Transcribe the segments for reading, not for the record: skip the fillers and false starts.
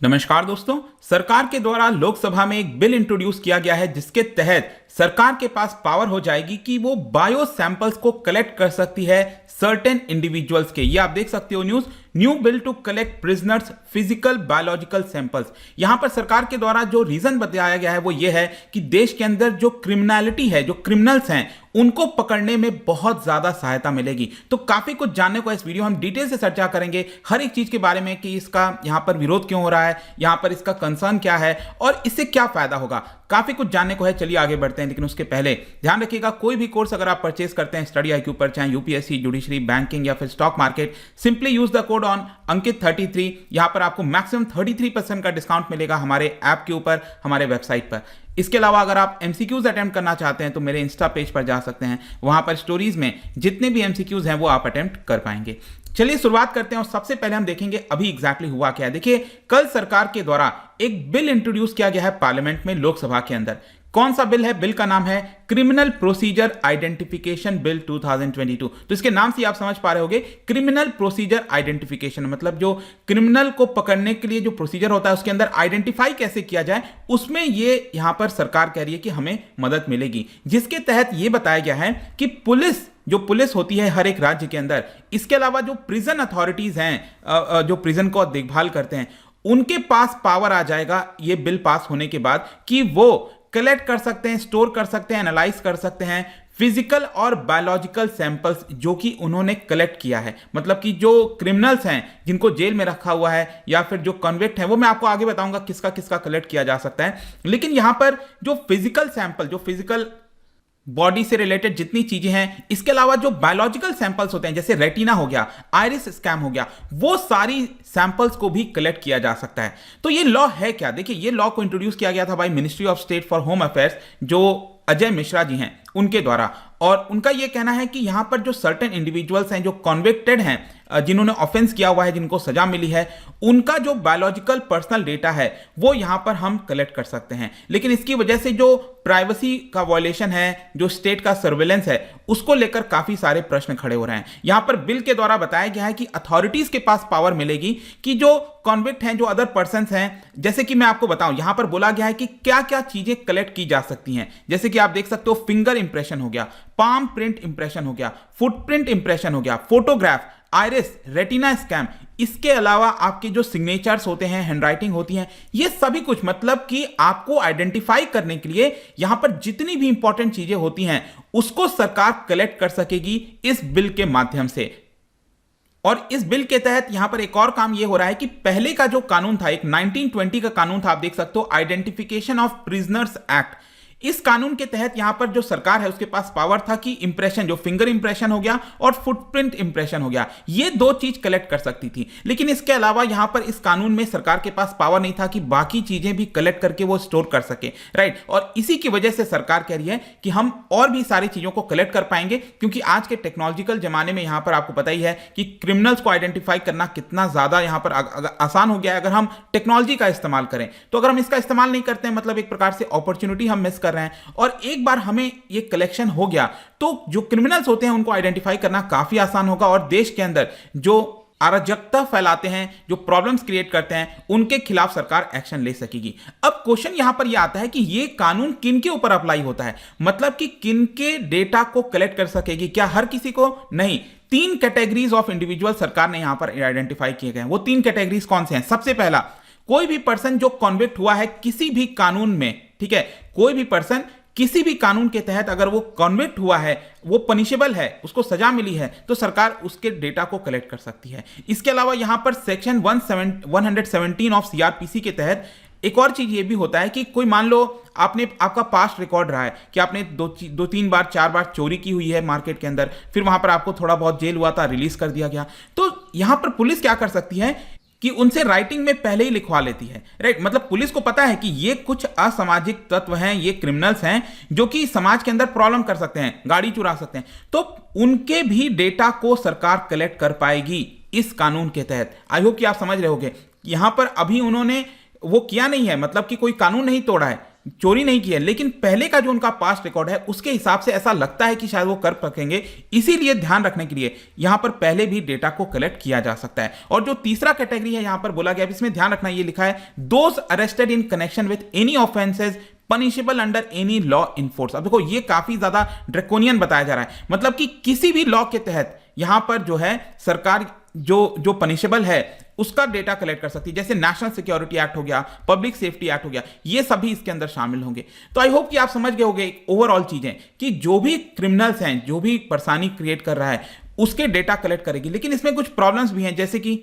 नमस्कार दोस्तों। सरकार के द्वारा लोकसभा में एक बिल इंट्रोड्यूस किया गया है जिसके तहत सरकार के पास पावर हो जाएगी कि वो बायो सैंपल्स को कलेक्ट कर सकती है सर्टेन इंडिविजुअल्स के। ये आप देख सकते हो new bill to collect prisoners physical biological samples. यहां पर सरकार के द्वारा जो रीजन बताया गया है वो ये है कि देश के अंदर जो क्रिमिनलिटी है, जो क्रिमिनल्स हैं, उनको पकड़ने में बहुत ज्यादा सहायता मिलेगी। तो काफी कुछ जानने को इस वीडियो हम डिटेल से चर्चा करेंगे हर एक चीज के बारे में कि इसका यहां पर विरोध क्यों हो रहा है, यहां पर इसका कंसर्न क्या है और इससे क्या फायदा होगा। काफी कुछ जानने को है, चलिए आगे बढ़ते हैं। लेकिन उसके पहले ध्यान रखिएगा, कोई भी कोर्स अगर आप परचेस करते हैं स्टडी IQ पर, चाहे यूपीएससी, जुडिशरी, बैंकिंग या फिर stock market, simply use the code on Ankit 33। यहां पर आपको मैक्सिमम 33% का डिस्काउंट मिलेगा हमारे ऐप के ऊपर, हमारे वेबसाइट पर। इसके अलावा अगर आप MCQs अटेम्प्ट करना चाहते हैं तो मेरे इंस्टा पेज पर जा सकते हैं, वहां पर स्टोरीज में जितने भी MCQs हैं वो आप अटेम्प्ट कर पाएंगे। चलिए शुरुआत करते हैं और सबसे पहले हम देखेंगे अभी एग्जैक्टली हुआ क्या है। देखिए, कल सरकार के द्वारा एक बिल इंट्रोड्यूस किया गया है पार्लियामेंट में, लोकसभा के अंदर। कौन सा बिल है? बिल का नाम है क्रिमिनल प्रोसीजर आइडेंटिफिकेशन बिल 2022। तो इसके नाम से आप समझ पा रहे होंगे, क्रिमिनल प्रोसीजर आइडेंटिफिकेशन मतलब जो क्रिमिनल को पकड़ने के लिए जो प्रोसीजर होता है उसके अंदर आइडेंटिफाई कैसे किया जाए, उसमें ये यहां पर सरकार कह रही है कि हमें मदद मिलेगी। जिसके तहत यह बताया गया है कि पुलिस होती है हर एक राज्य के अंदर, इसके अलावा जो प्रिजन अथॉरिटीज हैं, जो प्रिजन को देखभाल करते हैं, उनके पास पावर आ जाएगा ये बिल पास होने के बाद कि वो कलेक्ट कर सकते हैं, स्टोर कर सकते हैं, एनालाइज कर सकते हैं फिजिकल और बायोलॉजिकल सैंपल्स जो कि उन्होंने कलेक्ट किया है। मतलब कि जो क्रिमिनल्स हैं जिनको जेल में रखा हुआ है या फिर जो कन्विक्ट हैं, वो मैं आपको आगे बताऊंगा किसका किसका कलेक्ट किया जा सकता है। लेकिन यहां पर जो फिजिकल सैंपल, जो फिजिकल बॉडी से रिलेटेड जितनी चीजें हैं, इसके अलावा जो बायोलॉजिकल सैंपल्स होते हैं जैसे रेटिना हो गया, आइरिस स्कैन हो गया, वो सारी सैंपल्स को भी कलेक्ट किया जा सकता है। तो ये लॉ है क्या? देखिए, ये लॉ को इंट्रोड्यूस किया गया था by ministry of state for home affairs, जो अजय मिश्रा जी हैं उनके द्वारा। और उनका यह कहना है कि यहां पर जो सर्टेन इंडिविजुअल्स हैं, जो कॉन्विक्टेड हैं, जिन्होंने ऑफेंस किया हुआ है, जिनको सजा मिली है, उनका जो बायोलॉजिकल पर्सनल डेटा है वो यहां पर हम कलेक्ट कर सकते हैं। लेकिन इसकी वजह से जो प्राइवेसी का वायलेशन है, जो स्टेट का सर्वेलेंस है, उसको लेकर काफी सारे प्रश्न खड़े हो रहे हैं। यहां पर बिल के द्वारा बताया गया है कि अथॉरिटीज के पास पावर मिलेगी कि जो कॉन्विक्ट हैं, जो अदर पर्सन्स हैं, जैसे कि मैं आपको बताऊं, यहां पर बोला गया है कि क्या क्या चीजें कलेक्ट की जा सकती हैं। जैसे कि आप देख सकते हो, फिंगर इंप्रेशन हो गया, पाम प्रिंट इंप्रेशन हो गया, फुटप्रिंट इंप्रेशन हो गया, फोटोग्राफ, आइरिस, रेटिना स्कैन, इसके अलावा आपके जो सिग्नेचर्स होते हैं, हैंडराइटिंग होती है, ये सभी कुछ, मतलब कि आपको आइडेंटिफाई करने के लिए यहां पर जितनी भी इंपॉर्टेंट चीजें होती हैं उसको सरकार कलेक्ट कर सकेगी इस बिल के माध्यम से। और इस बिल के तहत यहां पर एक और काम यह हो रहा है कि पहले का जो कानून था, एक 1920 का कानून था, आप देख सकते हो, आइडेंटिफिकेशन ऑफ प्रिजनर्स एक्ट। इस कानून के तहत यहां पर जो सरकार है उसके पास पावर था कि इंप्रेशन, जो फिंगर इंप्रेशन हो गया और फुटप्रिंट इंप्रेशन हो गया, ये दो चीज कलेक्ट कर सकती थी। लेकिन इसके अलावा यहां पर इस कानून में सरकार के पास पावर नहीं था कि बाकी चीजें भी कलेक्ट करके वो स्टोर कर सके, राइट। और इसी की वजह से सरकार कह रही है कि हम और भी सारी चीजों को कलेक्ट कर पाएंगे, क्योंकि आज के टेक्नोलॉजिकल जमाने में यहां पर आपको पता ही है कि क्रिमिनल्स को आइडेंटिफाई करना कितना ज्यादा यहां पर आसान हो गया है अगर हम टेक्नोलॉजी का इस्तेमाल करें। तो अगर हम इसका इस्तेमाल नहीं करते हैं, मतलब एक प्रकार से अपॉर्चुनिटी हम मिस कर रहे हैं। और एक बार हमें ये कलेक्शन हो गया तो जो क्रिमिनल्स होते हैं उनको आइडेंटिफाई करना काफी आसान होगा और देश के अंदर जो अराजकता फैलाते हैं, जो प्रॉब्लम्स क्रिएट करते हैं, उनके खिलाफ सरकार एक्शन ले सकेगी। अब क्वेश्चन यहां पर यह आता है कि यह कानून किन के ऊपर अप्लाई होता है, मतलब कि किन के डेटा को कलेक्ट कर सकेगी, क्या हर किसी को? नहीं। 3 कैटेगरीज ऑफ इंडिविजुअल सरकार ने यहां पर आइडेंटिफाई किए गए। वो 3 कैटेगरीज कौन से हैं? सबसे पहला, कोई भी पर्सन जो कॉन्विक्ट हुआ है किसी भी कानून में, ठीक है, कोई भी पर्सन किसी भी कानून के तहत अगर वो कॉन्विक्ट हुआ है, वो पनिशेबल है, उसको सजा मिली है, तो सरकार उसके डेटा को कलेक्ट कर सकती है। इसके अलावा यहां पर सेक्शन 117 ऑफ CRPC के तहत एक और चीज ये भी होता है कि कोई, मान लो आपका पास्ट रिकॉर्ड रहा है कि आपने 2-3 बार 4 बार चोरी की हुई है मार्केट के अंदर, फिर वहां पर आपको थोड़ा बहुत जेल हुआ था, रिलीज कर दिया गया, तो यहां पर पुलिस क्या कर सकती है कि उनसे राइटिंग में पहले ही लिखवा लेती है, राइट। मतलब पुलिस को पता है कि ये कुछ असामाजिक तत्व हैं, ये क्रिमिनल्स हैं जो कि समाज के अंदर प्रॉब्लम कर सकते हैं, गाड़ी चुरा सकते हैं, तो उनके भी डेटा को सरकार कलेक्ट कर पाएगी इस कानून के तहत। आई होप कि आप समझ रहे होंगे। यहां पर अभी उन्होंने वो किया नहीं है, मतलब कि कोई कानून नहीं तोड़ा है, चोरी नहीं की है, लेकिन पहले का जो उनका पास्ट रिकॉर्ड है उसके हिसाब से ऐसा लगता है कि शायद वो कर सकेंगे। इसीलिए ध्यान रखने के लिए यहां पर पहले भी डेटा को कलेक्ट किया जा सकता है। और जो तीसरा कैटेगरी है यहां पर बोला गया, इसमें ध्यान रखना, ये लिखा है those arrested in connection with any offences punishable under any law in force. अब देखो ये काफी ज्यादा ड्रैकोनियन बताया जा रहा है, मतलब कि किसी भी लॉ के तहत यहां पर जो है सरकार जो पनिशेबल है उसका डेटा कलेक्ट कर सकती है, जैसे नेशनल सिक्योरिटी एक्ट हो गया, पब्लिक सेफ्टी एक्ट हो गया, ये सभी इसके अंदर शामिल होंगे। तो आई होप कि आप समझ गए होंगे ओवरऑल चीजें कि जो भी क्रिमिनल्स हैं, जो भी परेशानी क्रिएट कर रहा है उसके डेटा कलेक्ट करेगी। लेकिन इसमें कुछ प्रॉब्लम्स भी हैं, जैसे कि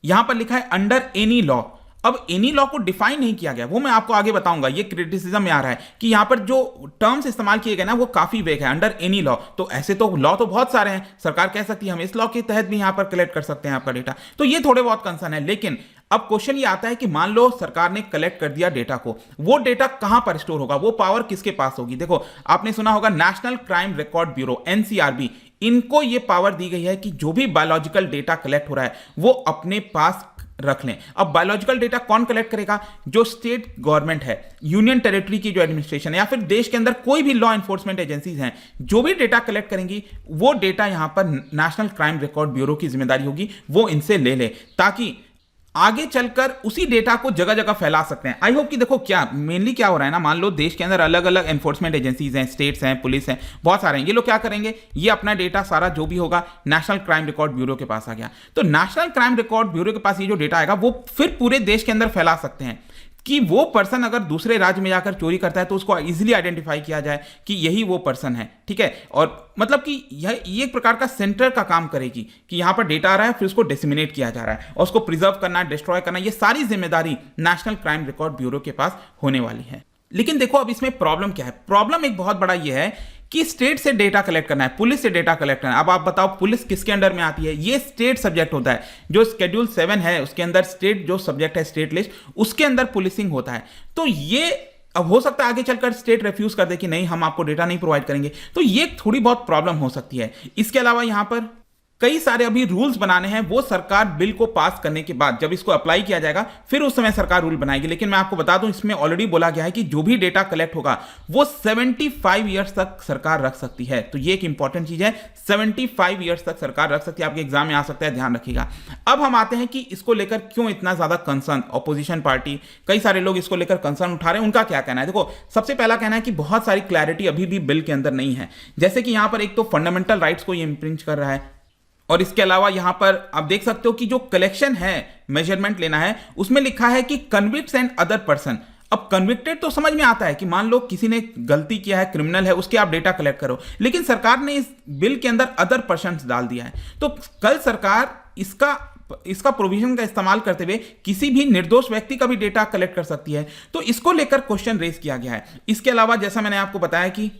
यहां पर लिखा है अंडर एनी लॉ। अब एनी लॉ को डिफाइन नहीं किया गया, वो मैं आपको आगे बताऊंगा। ये क्रिटिसिज्म में आ रहा है कि यहां पर जो टर्म्स इस्तेमाल किए गए ना वो काफी वेग है, अंडर एनी लॉ। तो ऐसे तो लॉ तो बहुत सारे हैं, सरकार कह सकती है हम इस लॉ के तहत भी यहां पर कलेक्ट कर सकते हैं आपका डेटा। तो ये थोड़े बहुत कंसर्न है। लेकिन अब क्वेश्चन ये आता है कि मान लो सरकार ने कलेक्ट कर दिया डेटा को, वो डेटा कहां पर स्टोर होगा, वो पावर किसके पास होगी? देखो आपने सुना होगा national crime record bureau NCRB, इनको ये पावर दी गई है कि जो भी बायोलॉजिकल डेटा कलेक्ट हो रहा है वो अपने पास रख लें। अब बायोलॉजिकल डेटा कौन कलेक्ट करेगा? जो स्टेट गवर्नमेंट है, यूनियन टेरिटरी की जो एडमिनिस्ट्रेशन है, या फिर देश के अंदर कोई भी लॉ एनफोर्समेंट एजेंसीज हैं, जो भी डेटा कलेक्ट करेंगी वो डेटा यहां पर नेशनल क्राइम रिकॉर्ड ब्यूरो की जिम्मेदारी होगी, वो इनसे ले ले, ताकि आगे चलकर उसी डेटा को जगह जगह फैला सकते हैं। आई होप कि देखो क्या मेनली क्या हो रहा है ना, मान लो देश के अंदर अलग अलग एनफोर्समेंट एजेंसीज हैं, स्टेट्स हैं, पुलिस हैं, बहुत सारे हैं। ये लोग क्या करेंगे, ये अपना डेटा सारा जो भी होगा नेशनल क्राइम रिकॉर्ड ब्यूरो के पास आ गया, तो नेशनल क्राइम रिकॉर्ड ब्यूरो के पास ये जो डेटा आएगा वो फिर पूरे देश के अंदर फैला सकते हैं कि वो पर्सन अगर दूसरे राज्य में जाकर चोरी करता है तो उसको इजीली आइडेंटिफाई किया जाए कि यही वो पर्सन है। ठीक है, और मतलब कि यह एक प्रकार का सेंटर का काम करेगी कि यहां पर डेटा आ रहा है, फिर उसको डिसमिनेट किया जा रहा है और उसको प्रिजर्व करना, डिस्ट्रॉय करना, ये सारी जिम्मेदारी नेशनल क्राइम रिकॉर्ड ब्यूरो के पास होने वाली है। लेकिन देखो अब इसमें प्रॉब्लम क्या है, प्रॉब्लम एक बहुत बड़ा ये है कि स्टेट से डेटा कलेक्ट करना है, पुलिस से डेटा कलेक्ट करना है। अब आप बताओ पुलिस किसके अंडर में आती है? ये स्टेट सब्जेक्ट होता है, जो शेड्यूल 7 है उसके अंदर स्टेट जो सब्जेक्ट है, स्टेट लिस्ट, उसके अंदर पुलिसिंग होता है। तो ये अब हो सकता है आगे चलकर स्टेट रिफ्यूज कर दे कि नहीं हम आपको डेटा नहीं प्रोवाइड करेंगे, तो ये थोड़ी बहुत प्रॉब्लम हो सकती है। इसके अलावा यहां पर कई सारे अभी रूल्स बनाने हैं, वो सरकार बिल को पास करने के बाद जब इसको अप्लाई किया जाएगा फिर उस समय सरकार रूल बनाएगी। लेकिन मैं आपको बता दूं इसमें ऑलरेडी बोला गया है कि जो भी डेटा कलेक्ट होगा वो 75 ईयर्स तक सरकार रख सकती है। तो ये एक इंपॉर्टेंट चीज है, 75 ईयर्स तक सरकार रख सकती है, आपके एग्जाम में आ सकता है, ध्यान रखिएगा। अब हम आते हैं कि इसको लेकर क्यों इतना ज्यादा कंसर्न, ऑपोजिशन पार्टी कई सारे लोग इसको लेकर कंसर्न उठा रहे हैं, उनका क्या कहना है? देखो सबसे पहला कहना है कि बहुत सारी क्लैरिटी अभी भी बिल के अंदर नहीं है। जैसे कि यहां पर एक तो फंडामेंटल राइट्स को ये इंप्रिंट कर रहा है, और इसके अलावा यहां पर आप देख सकते हो कि जो कलेक्शन है, मेजरमेंट लेना है, उसमें लिखा है कि कन्विक्ट्स एंड अदर पर्सन। अब कन्विक्टेड तो समझ में आता है कि मान लो किसी ने गलती किया है, क्रिमिनल है, उसके आप डेटा कलेक्ट करो, लेकिन सरकार ने इस बिल के अंदर अदर पर्सन डाल दिया है। तो कल सरकार इसका प्रोविजन का इस्तेमाल करते हुए किसी भी निर्दोष व्यक्ति का भी डेटा कलेक्ट कर सकती है। तो इसको लेकर क्वेश्चन रेज किया गया है। इसके अलावा जैसा मैंने आपको बताया कि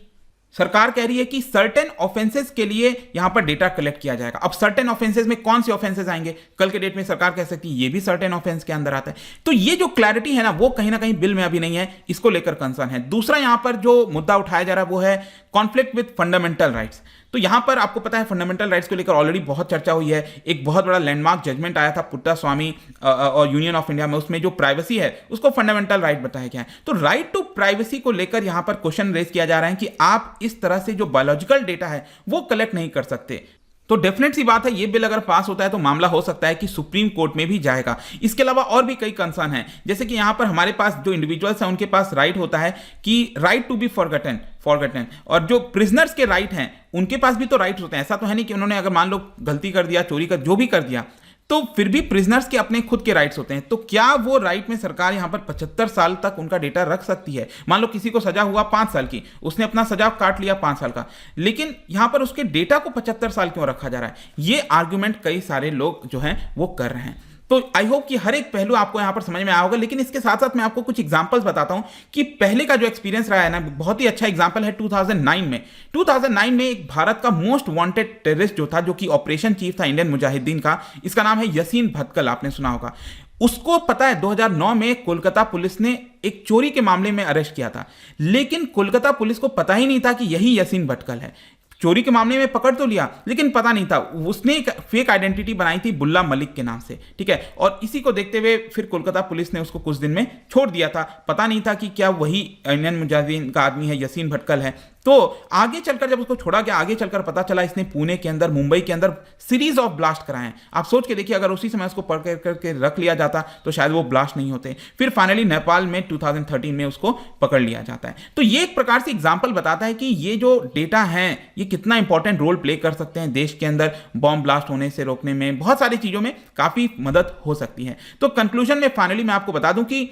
सरकार कह रही है कि सर्टेन ऑफेंसेस के लिए यहां पर डेटा कलेक्ट किया जाएगा। अब सर्टेन ऑफेंसेस में कौन से ऑफेंसेस आएंगे? कल के डेट में सरकार कह सकती है ये भी सर्टेन ऑफेंस के अंदर आता है। तो ये जो क्लैरिटी है ना वो कहीं ना कहीं बिल में अभी नहीं है, इसको लेकर कंसर्न है। दूसरा यहां पर जो मुद्दा उठाया जा रहा है वो है कॉन्फ्लिक्ट विद फंडामेंटल राइट्स। तो यहां पर आपको पता है फंडामेंटल राइट्स को लेकर ऑलरेडी बहुत चर्चा हुई है। एक बहुत बड़ा लैंडमार्क जजमेंट आया था पुट्टास्वामी और यूनियन ऑफ इंडिया में, उसमें जो प्राइवेसी है उसको फंडामेंटल राइट बताया गया है। तो राइट टू प्राइवेसी को लेकर यहां पर क्वेश्चन रेज किया जा रहा है कि आप इस तरह से जो बायोलॉजिकल डेटा है वो कलेक्ट नहीं कर सकते। तो डेफिनेट सी बात है ये बिल अगर पास होता है तो मामला हो सकता है कि सुप्रीम कोर्ट में भी जाएगा। इसके अलावा और भी कई कंसर्न हैं, जैसे कि यहां पर हमारे पास जो इंडिविजुअल्स हैं उनके पास राइट होता है कि राइट टू बी फॉरगटन, और जो प्रिजनर्स के राइट हैं उनके पास भी तो राइट होते हैं। ऐसा तो है नहीं कि उन्होंने अगर मान लो गलती कर दिया, चोरी कर जो भी कर दिया, तो फिर भी प्रिजनर्स के अपने खुद के राइट्स होते हैं। तो क्या वो राइट में सरकार यहां पर 75 साल तक उनका डेटा रख सकती है? मान लो किसी को सजा हुआ 5 साल की, उसने अपना सजा काट लिया 5 साल का, लेकिन यहां पर उसके डेटा को 75 साल क्यों रखा जा रहा है? ये आर्ग्यूमेंट कई सारे लोग जो हैं वो कर रहे हैं। तो आई होप कि हर एक पहलू आपको यहां पर समझ में आया होगा। लेकिन इसके साथ साथ मैं आपको कुछ एग्जांपल्स बताता हूं कि पहले का जो एक्सपीरियंस रहा है ना, बहुत ही अच्छा एग्जांपल है 2009 में एक भारत का मोस्ट वांटेड टेररिस्ट जो था, जो कि ऑपरेशन चीफ था इंडियन मुजाहिदीन का, इसका नाम है यसीन भटकल, आपने सुना होगा। उसको पता है 2009 में कोलकाता पुलिस ने एक चोरी के मामले में अरेस्ट किया था, लेकिन कोलकाता पुलिस को पता ही नहीं था कि यही यसीन भटकल है। चोरी के मामले में पकड़ तो लिया, लेकिन पता नहीं था, उसने एक फेक आइडेंटिटी बनाई थी बुल्ला मलिक के नाम से, ठीक है। और इसी को देखते हुए फिर कोलकाता पुलिस ने उसको कुछ दिन में छोड़ दिया था। पता नहीं था कि क्या वही इंडियन मुजाहिदीन का आदमी है, यसीन भटकल है। तो आगे चलकर जब उसको छोड़ा गया, आगे चलकर पता चला इसने पुणे के अंदर, मुंबई के अंदर सीरीज ऑफ ब्लास्ट कराए हैं। आप सोच के देखिए, अगर उसी समय उसको पकड़ करके रख लिया जाता तो शायद वो ब्लास्ट नहीं होते। फिर फाइनली नेपाल में 2013 में उसको पकड़ लिया जाता है। तो ये एक प्रकार से एग्जाम्पल बताता है कि ये जो डेटा है ये कितना इंपॉर्टेंट रोल प्ले कर सकते हैं देश के अंदर बॉम्ब ब्लास्ट होने से रोकने में, बहुत सारी चीजों में काफी मदद हो सकती है। तो कंक्लूजन में फाइनली मैं आपको बता दूं कि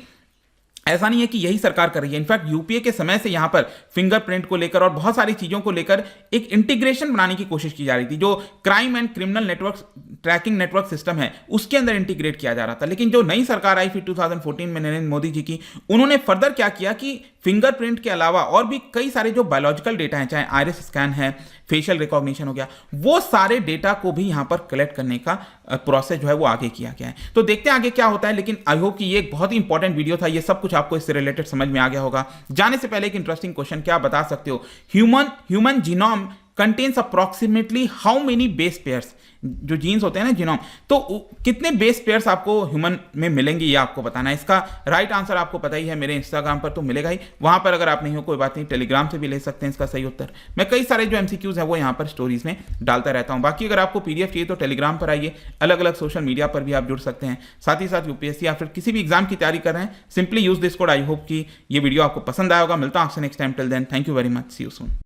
ऐसा नहीं है कि यही सरकार कर रही है। इनफैक्ट यूपीए के समय से यहां पर फिंगरप्रिंट को लेकर और बहुत सारी चीजों को लेकर एक इंटीग्रेशन बनाने की कोशिश की जा रही थी। जो crime and criminal network tracking network system है उसके अंदर इंटीग्रेट किया जा रहा था। लेकिन जो नई सरकार आई फिर 2014 में नरेंद्र मोदी जी की, उन्होंने फर्दर क्या किया कि फिंगरप्रिंट के अलावा और भी कई सारे जो बायोलॉजिकल डेटा हैं, चाहे आइरिस स्कैन है, फेशियल रिकॉग्निशन हो गया, वो सारे डेटा को भी यहां पर कलेक्ट करने का प्रोसेस जो है वो आगे किया गया है। तो देखते हैं आगे क्या होता है। लेकिन आई होप कि ये एक बहुत ही इंपॉर्टेंट वीडियो था। ये सब कुछ आपको इससे रिलेटेड समझ में आ गया होगा। जाने से पहले एक इंटरेस्टिंग क्वेश्चन, क्या आप बता सकते हो human genome contains approximately how many base pairs? जो जीन्स होते हैं ना जीनोम, तो कितने बेस पेयर्स आपको ह्यूमन में मिलेंगे ये आपको बताना है। इसका राइट आंसर आपको पता ही है, मेरे इंस्टाग्राम पर तो मिलेगा ही। वहां पर अगर आप नहीं हो कोई बात नहीं, टेलीग्राम से भी ले सकते हैं इसका सही उत्तर। मैं कई सारे जो एमसीक्यूज है वो यहाँ पर स्टोरीज में डालता रहता हूँ। बाकी अगर आपको पीडीएफ चाहिए तो टेलीग्राम पर आइए, अलग अलग सोशल मीडिया पर भी आप जुड़ सकते हैं। साथ ही साथ यूपीएससी या फिर किसी भी एग्जाम की तैयारी कर रहे हैं, simply use this code. I hope कि ये वीडियो आपको पसंद आया होगा। मिलता हूं आपसे next time. Till then, thank you very much, see you soon.